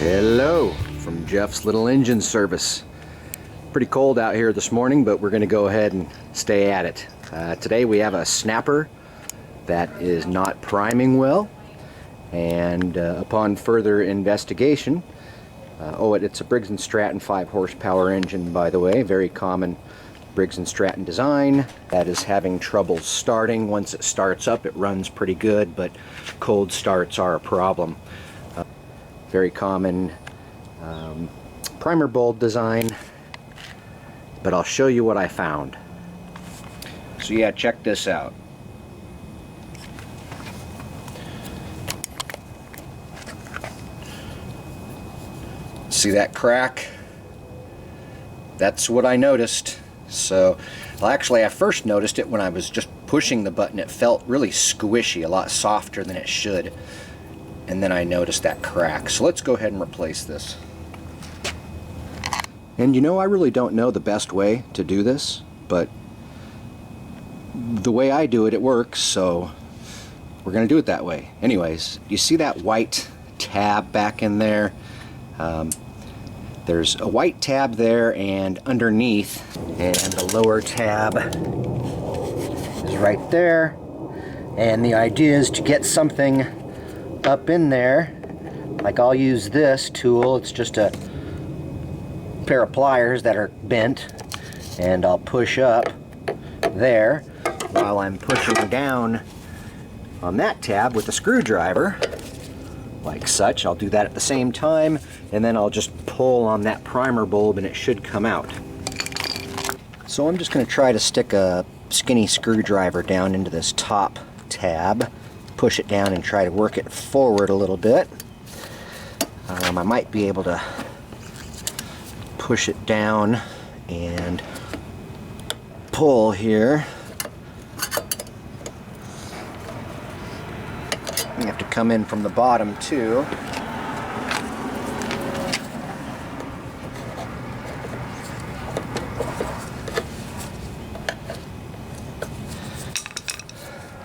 Hello from Jeff's Little Engine Service. Pretty cold out here this morning, but we're going to go ahead and stay at it. Today we have a snapper that is not priming well, and upon further investigation, it's a Briggs and Stratton 5 horsepower engine, by the way, very common Briggs and Stratton design that is having trouble starting. Once it starts up, it runs pretty good, but cold starts are a problem. Very common primer bulb design, but I'll show you what I found. So yeah, check this out. See that crack? That's what I noticed. So, well, actually I first noticed it when I was just pushing the button. It felt really squishy, a lot softer than it should. And then I noticed that crack. So let's go ahead and replace this. And you know, I really don't know the best way to do this, but the way I do it, it works, so we're gonna do it that way. Anyways, you see that white tab back in there? There's a white tab there and underneath, and the lower tab is right there. And the idea is to get something up in there. Like, I'll use this tool. It's just a pair of pliers that are bent, and I'll push up there while I'm pushing down on that tab with a screwdriver, like such. I'll do that at the same time, and then I'll just pull on that primer bulb and it should come out. So I'm just going to try to stick a skinny screwdriver down into this top tab, push it down and try to work it forward a little bit. I might be able to push it down and pull here. You have to come in from the bottom too.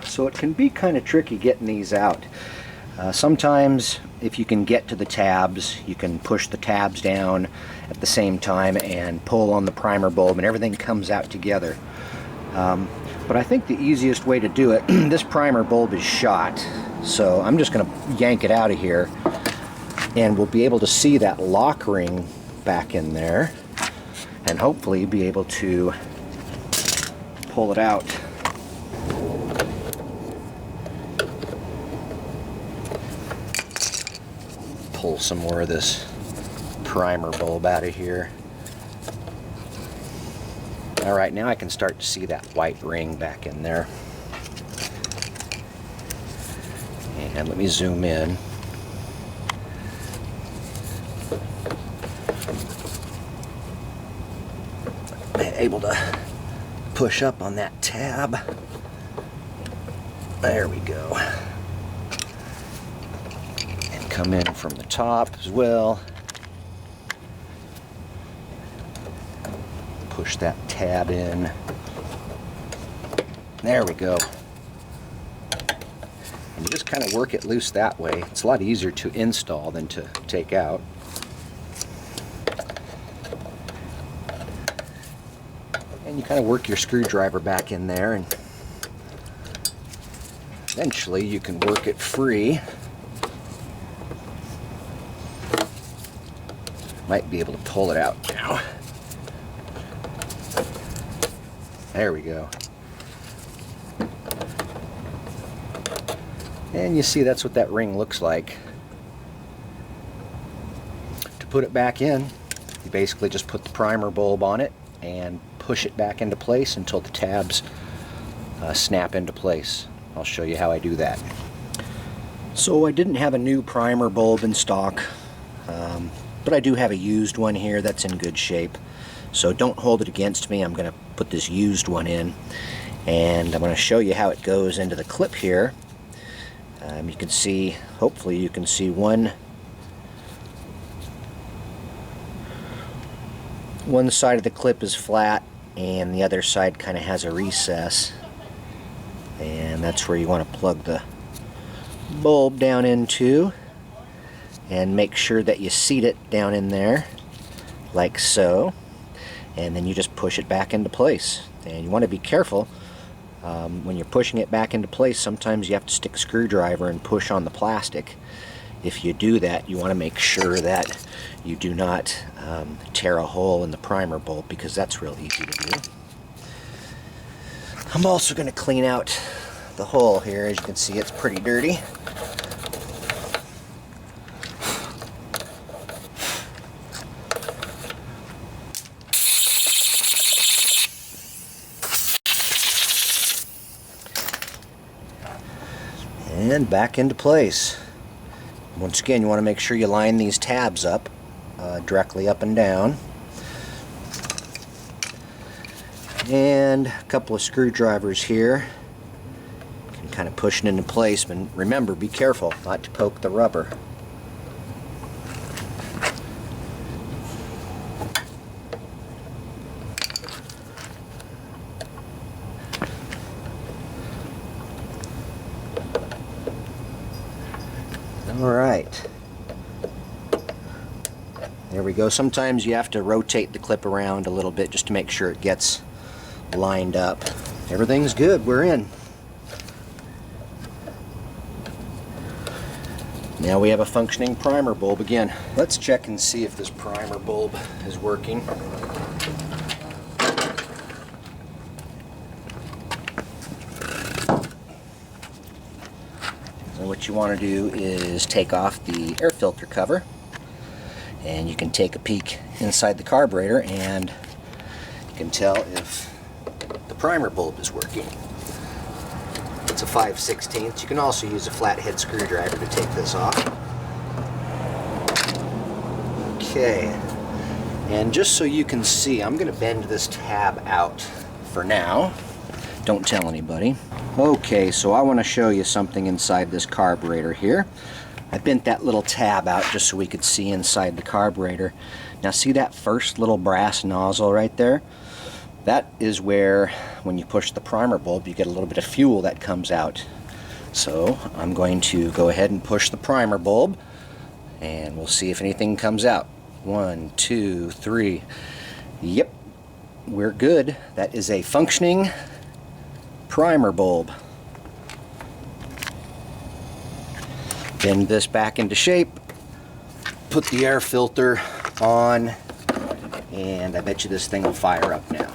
So it can be kind of tricky getting these out. Sometimes if you can get to the tabs, you can push the tabs down at the same time and pull on the primer bulb and everything comes out together. But I think the easiest way to do it, this primer bulb is shot, so I'm just going to yank it out of here, and we'll be able to see that lock ring back in there and hopefully be able to pull it out. Pull some more of this primer bulb out of here. Alright, now I can start to see that white ring back in there. And let me zoom in. I'm able to push up on that tab. There we go. Come in from the top as well. Push that tab in. There we go. And you just kind of work it loose that way. It's a lot easier to install than to take out. And you kind of work your screwdriver back in there, and eventually you can work it free. Might be able to pull it out now. There we go. And you see that's what that ring looks like. To put it back in, you basically just put the primer bulb on it and push it back into place until the tabs snap into place. I'll show you how I do that. So I didn't have a new primer bulb in stock. But I do have a used one here that's in good shape, so don't hold it against me. I'm going to put this used one in, and I'm going to show you how it goes into the clip here. You can see, hopefully you can see one side of the clip is flat and the other side kind of has a recess, and that's where you want to plug the bulb down into. and make sure that you seat it down in there like so, and then you just push it back into place. And you want to be careful when you're pushing it back into place. Sometimes you have to stick a screwdriver and push on the plastic. If you do that, you want to make sure that you do not tear a hole in the primer bulb, because that's real easy to do. I'm also going to clean out the hole here. As you can see, it's pretty dirty. And back into place. Once again, you want to make sure you line these tabs up directly up and down. And a couple of screwdrivers here. You can kind of push it into place, but remember, be careful not to poke the rubber. Alright, there we go. Sometimes you have to rotate the clip around a little bit just to make sure it gets lined up. Everything's good, we're in. Now we have a functioning primer bulb again. Let's check and see if this primer bulb is working. What you want to do is take off the air filter cover, and you can take a peek inside the carburetor and you can tell if the primer bulb is working. It's a 5/16. You can also use a flathead screwdriver to take this off. Okay, and just so you can see, I'm going to bend this tab out for now. Don't tell anybody. Okay, so I want to show you something inside this carburetor here. I bent that little tab out just so we could see inside the carburetor. Now see that first little brass nozzle right there? That is where, when you push the primer bulb, you get a little bit of fuel that comes out. So I'm going to go ahead and push the primer bulb, and we'll see if anything comes out. 1, 2, 3. Yep, we're good. That is a functioning primer bulb. Bend this back into shape, put the air filter on, and I bet you this thing will fire up now.